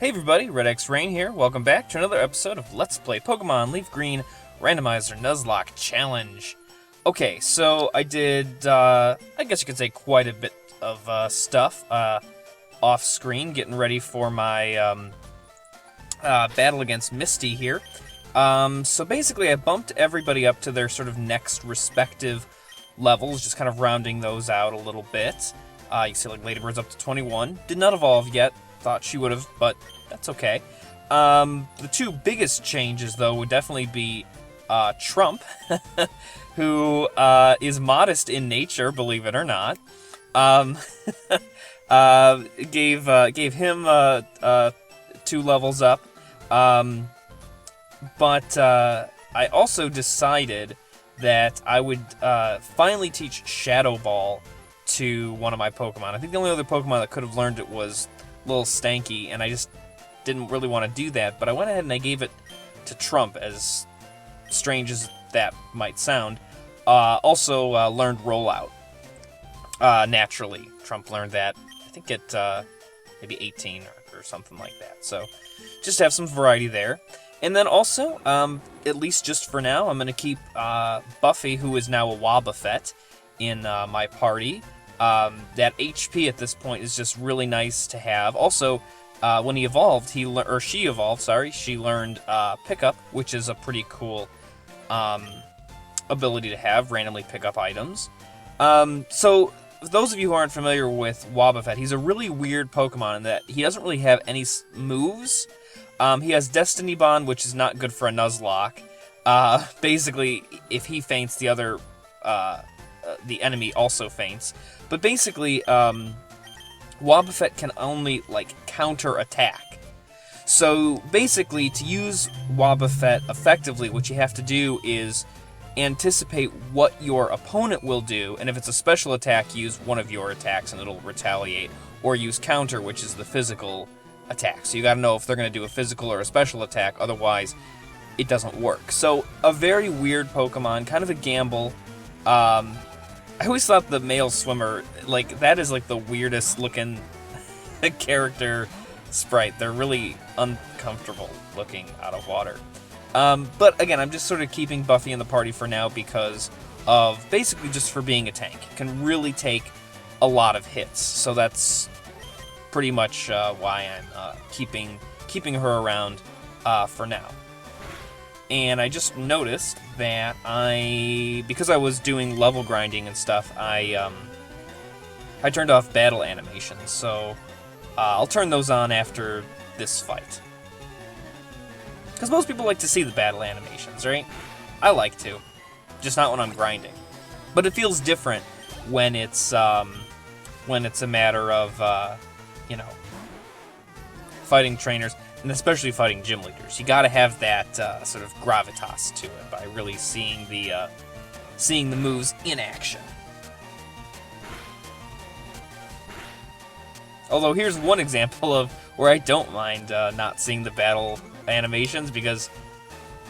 Hey everybody, Red X Rain here. Welcome back to another episode of Let's Play Pokemon LeafGreen Randomizer Nuzlocke Challenge. Okay, so I did, I guess you could say quite a bit of stuff off screen, getting ready for my battle against Misty here. So basically I bumped everybody up to their sort of next respective levels, just kind of rounding those out a little bit. You see like Ladybird's up to 21, did not evolve yet. Thought she would have, but that's okay. The two biggest changes, though, would definitely be Trump, who is modest in nature, believe it or not. Gave him 2 levels up. But I also decided that I would finally teach Shadow Ball to one of my Pokemon. I think the only other Pokemon that could have learned it was Little Stanky, and I just didn't really want to do that, but I went ahead and I gave it to Trump, as strange as that might sound. Also learned Rollout naturally. Trump learned that, I think at maybe 18 or something like that, so just have some variety there. And then also, at least just for now, I'm going to keep Buffy, who is now a Wobbuffet, in my party. That HP at this point is just really nice to have. Also, when he evolved, she learned Pickup, which is a pretty cool ability to have, randomly pick up items. So, those of you who aren't familiar with Wobbuffet, he's a really weird Pokemon in that he doesn't really have any moves. He has Destiny Bond, which is not good for a Nuzlocke. Basically, if he faints, the enemy also faints. But basically, Wobbuffet can only, counter-attack. So, basically, to use Wobbuffet effectively, what you have to do is anticipate what your opponent will do, and if it's a special attack, use one of your attacks and it'll retaliate. Or use counter, which is the physical attack. So you gotta know if they're gonna do a physical or a special attack, otherwise it doesn't work. So, a very weird Pokemon, kind of a gamble. I always thought the male swimmer, that is the weirdest looking character sprite. They're really uncomfortable looking out of water. But again, I'm just sort of keeping Buffy in the party for now because of basically just for being a tank. Can really take a lot of hits, so that's pretty much why I'm keeping her around for now. And I just noticed that because I was doing level grinding and stuff, I turned off battle animations, so I'll turn those on after this fight. Because most people like to see the battle animations, right? I like to, just not when I'm grinding. But it feels different when it's a matter of fighting trainers. And especially fighting gym leaders, you gotta have that sort of gravitas to it by really seeing the moves in action. Although here's one example of where I don't mind not seeing the battle animations, because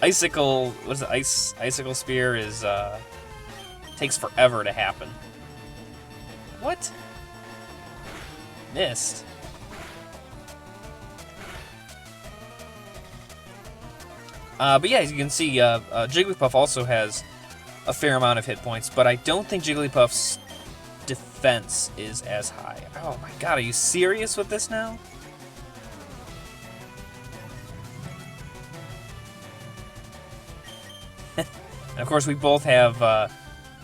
Icicle Spear is takes forever to happen. What? Missed. But yeah, as you can see, Jigglypuff also has a fair amount of hit points, but I don't think Jigglypuff's defense is as high. Oh my god, are you serious with this now? And of course, we both have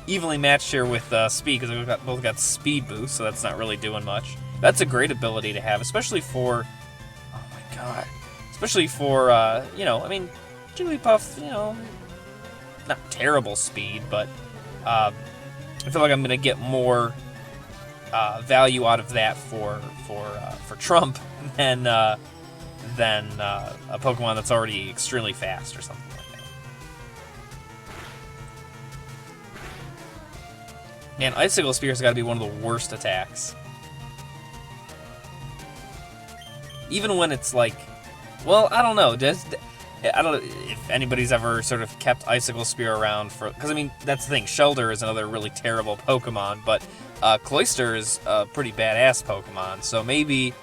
evenly matched here with speed, because we've both got speed boost, so that's not really doing much. That's a great ability to have, especially for... Oh my god. Especially for, Jigglypuff, not terrible speed, but I feel like I'm going to get more value out of that for Trump than a Pokemon that's already extremely fast or something like that. Man, Icicle Spear's got to be one of the worst attacks. Even when it's well, I don't know. I don't know if anybody's ever sort of kept Icicle Spear around for... Because, I mean, that's the thing. Shelder is another really terrible Pokemon, but Cloyster is a pretty badass Pokemon, so maybe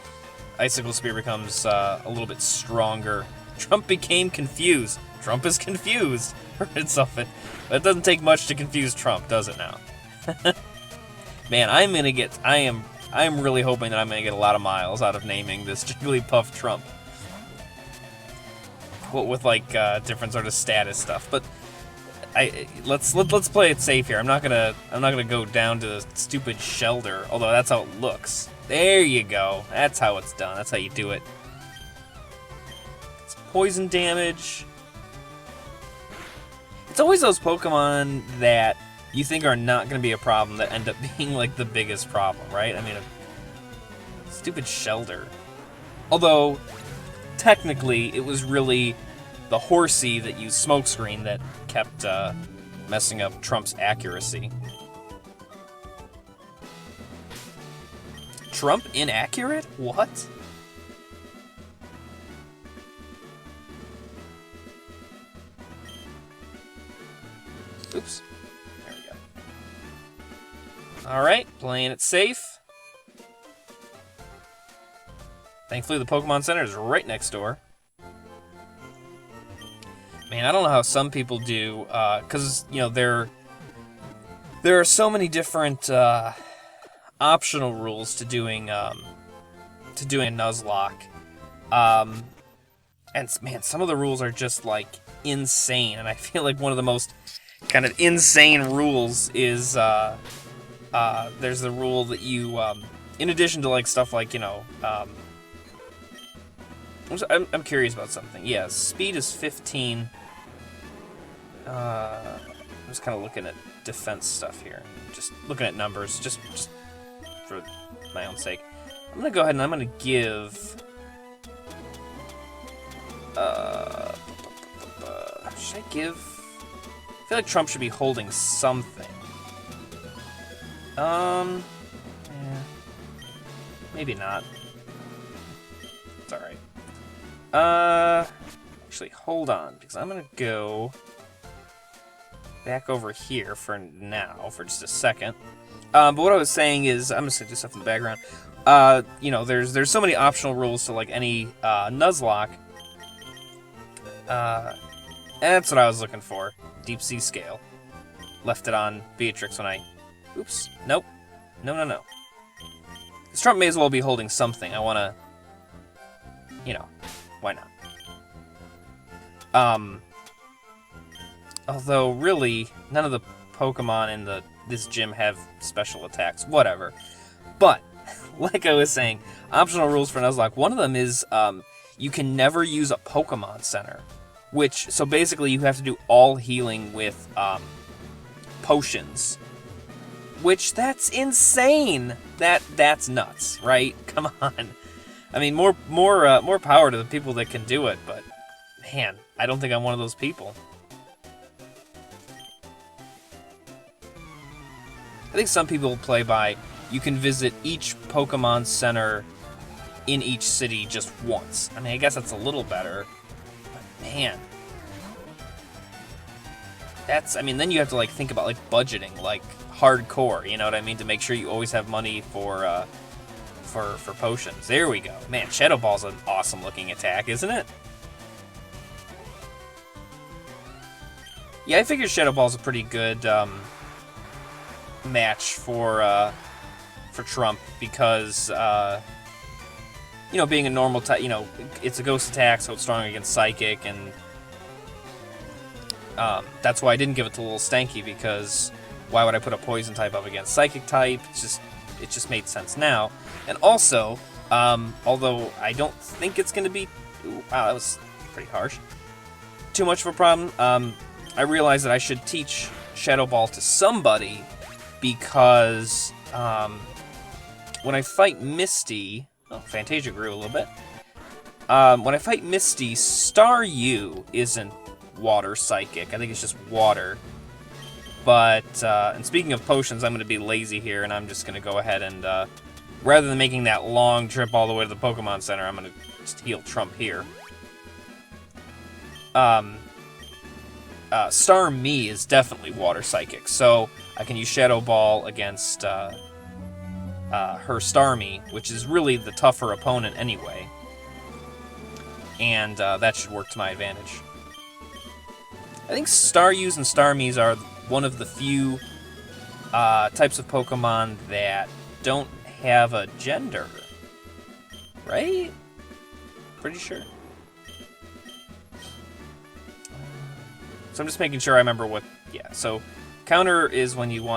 Icicle Spear becomes a little bit stronger. Trump became confused. Trump is confused. But it doesn't take much to confuse Trump, does it now? Man, I am really hoping that I'm gonna get a lot of miles out of naming this Jigglypuff Trump. With like different sort of status stuff, but let's play it safe here. I'm not gonna go down to the stupid shelter, although that's how it looks. There you go. That's how it's done. That's how you do it. It's poison damage. It's always those Pokemon that you think are not going to be a problem that end up being like the biggest problem, right? I mean, a stupid shelter. Although, technically, it was really the Horsey that used Smokescreen that kept messing up Trump's accuracy. Trump inaccurate? What? Oops. There we go. Alright, playing it safe. Thankfully, the Pokemon Center is right next door. Man, I don't know how some people do, because, you know, there are so many different optional rules to doing a Nuzlocke. And, man, some of the rules are just, like, insane. And I feel like one of the most kind of insane rules is, there's the rule that you, in addition to, like, stuff like, you know, I'm curious about something. Yeah, speed is 15. I'm just kind of looking at defense stuff here. Just looking at numbers, just for my own sake. I'm gonna go ahead and I'm gonna give. Should I give? I feel like Trump should be holding something. Yeah, maybe not. It's all right. Actually, hold on, because I'm gonna go back over here for now, for just a second. But what I was saying is, I'm just gonna do stuff in the background. You know, there's so many optional rules to like any Nuzlocke. That's what I was looking for. Deep Sea Scale. Left it on Beatrix when I. Oops. Nope. No. This Trump may as well be holding something. I wanna. You know, why not? Although, really, none of the Pokemon in this gym have special attacks. Whatever. But, like I was saying, optional rules for Nuzlocke. One of them is you can never use a Pokemon Center. So basically you have to do all healing with potions. Which, that's insane! That's nuts, right? Come on. I mean, more power to the people that can do it, but, man, I don't think I'm one of those people. I think some people play by, you can visit each Pokemon Center in each city just once. I mean, I guess that's a little better, but man. Then you have to, like, think about, like, budgeting, like, hardcore, you know what I mean? To make sure you always have money for potions. There we go. Man, Shadow Ball's an awesome-looking attack, isn't it? Yeah, I figured Shadow Ball's a pretty good, match for Trump because you know, being a normal type, you know, it's a ghost attack, so it's strong against psychic, and that's why I didn't give it to Little Stanky, because why would I put a poison type up against psychic type? It just made sense now. And also, although I don't think it's going to be, wow, that was pretty harsh, too much of a problem, I realized that I should teach Shadow Ball to somebody. Because when I fight Misty, Fantasia grew a little bit. When I fight Misty, Staryu isn't water psychic. I think it's just water. But and speaking of potions, I'm going to be lazy here, and I'm just going to go ahead and rather than making that long trip all the way to the Pokemon Center, I'm going to just heal Trump here. Starmie is definitely water psychic, so I can use Shadow Ball against her Starmie, which is really the tougher opponent anyway. And that should work to my advantage. I think Staryus and Starmies are one of the few types of Pokemon that don't have a gender. Right? Pretty sure. So I'm just making sure I remember what... Yeah, so counter is when you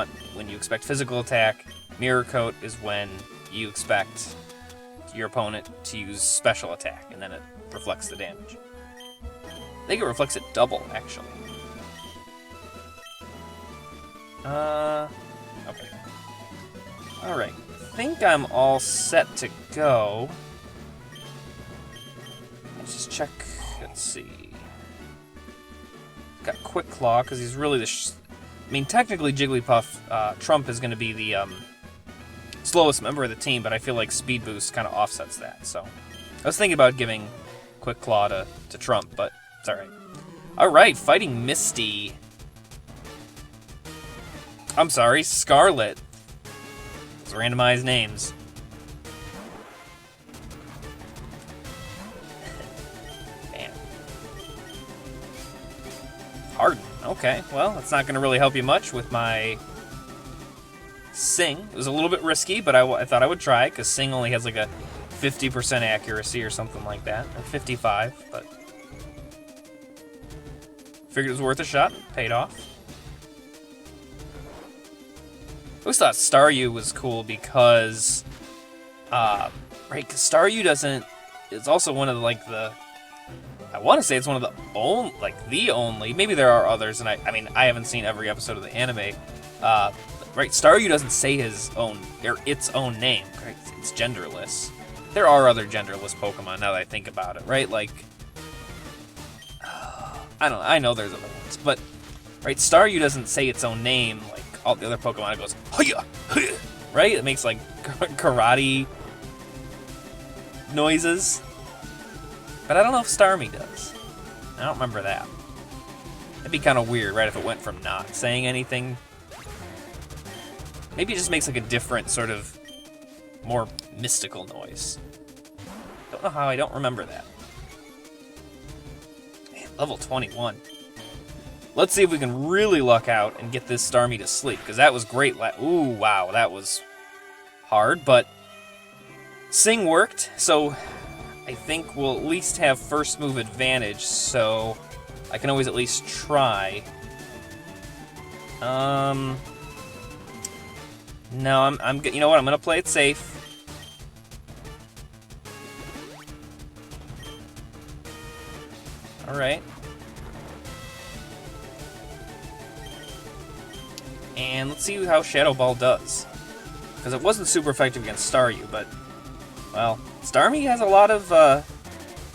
expect physical attack. Mirror Coat is when you expect your opponent to use special attack, and then it reflects the damage. I think it reflects it double, actually. Okay. Alright, I think I'm all set to go. Let's just check, let's see. Got Quick Claw, because he's really the... I mean, technically Jigglypuff, Trump is going to be the slowest member of the team, but I feel like Speed Boost kind of offsets that, so... I was thinking about giving Quick Claw to Trump, but it's alright. Alright, fighting Misty. I'm sorry, Scarlet. Those randomized names. Man. Harden. Okay, well, that's not going to really help you much with my Sing. It was a little bit risky, but I thought I would try, because Sing only has like a 50% accuracy or something like that. Or 55, but... Figured it was worth a shot. Paid off. I always thought Staryu was cool because... right, because Staryu doesn't... It's also one of the, like, the... I want to say it's one of the only... Like, the only... Maybe there are others, and I mean, I haven't seen every episode of the anime. Right, Staryu doesn't say his own... Or its own name. Right? It's genderless. There are other genderless Pokemon, now that I think about it, right? Like... I don't know, I know there's other ones, but... Right, Staryu doesn't say its own name, like all the other Pokemon. It goes, Hiya! Hiya! Right? It makes, like, karate noises. But I don't know if Starmie does. I don't remember that. It'd be kind of weird, right, if it went from not saying anything. Maybe it just makes, like, a different sort of more mystical noise. Don't know how I don't remember that. Man, level 21. Let's see if we can really luck out and get this Starmie to sleep, because that was great. Ooh, wow, that was hard, but Sing worked, so I think we'll at least have first move advantage, so I can always at least try. No, you know what, I'm gonna play it safe. Alright. And let's see how Shadow Ball does. Because it wasn't super effective against Staryu, but... Well, Starmie has a lot of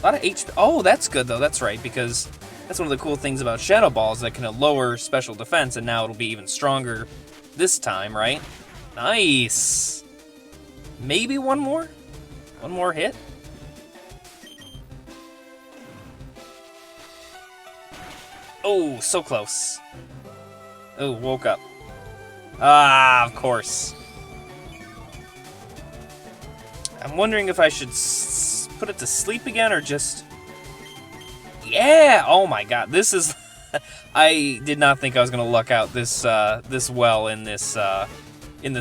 HP. Oh, that's good, though. That's right, because that's one of the cool things about Shadow Balls, that can lower special defense, and now it'll be even stronger this time, right? Nice! Maybe one more? One more hit? Oh, so close. Oh, woke up. Ah, of course. I'm wondering if I should put it to sleep again or just... Yeah! Oh my god, this is... I did not think I was going to luck out this this well in this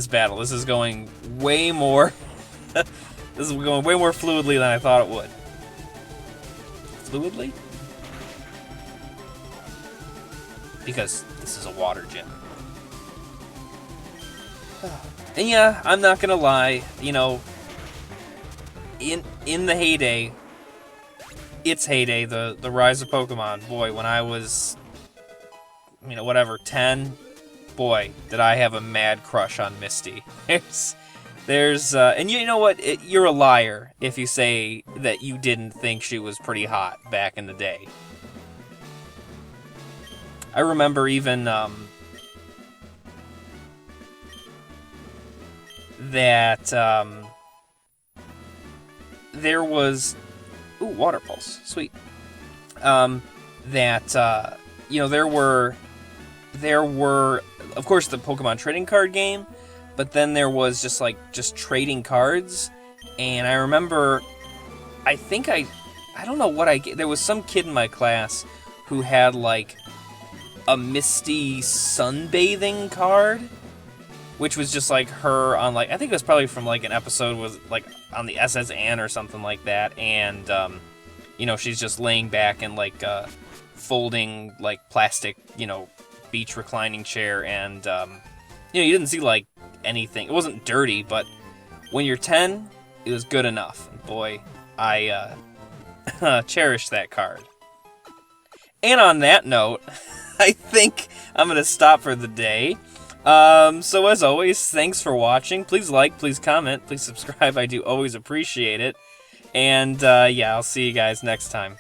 battle. This is going way more... this is going way more fluidly than I thought it would. Fluidly? Because this is a water gym. And yeah, I'm not gonna lie, you know, in the heyday, its heyday, the rise of Pokemon, boy, when I was, you know, whatever, 10, boy, did I have a mad crush on Misty. There's and you know what, you're a liar if you say that you didn't think she was pretty hot back in the day. I remember even, that there was... Ooh, Water Pulse. Sweet. That, you know, there were, of course, the Pokemon trading card game, but then there was just trading cards, and I remember, I don't know what there was some kid in my class who had like a Misty sunbathing card, which was just like her on like, I think it was probably from like an episode with like on the SS Anne or something like that, and you know, she's just laying back in like folding like plastic, you know, beach reclining chair, and you know, you didn't see like anything. It wasn't dirty, but when you're 10, it was good enough. And boy, I cherish that card. And on that note, I think I'm going to stop for the day. So as always, thanks for watching. Please like, please comment, please subscribe. I do always appreciate it. And yeah, I'll see you guys next time.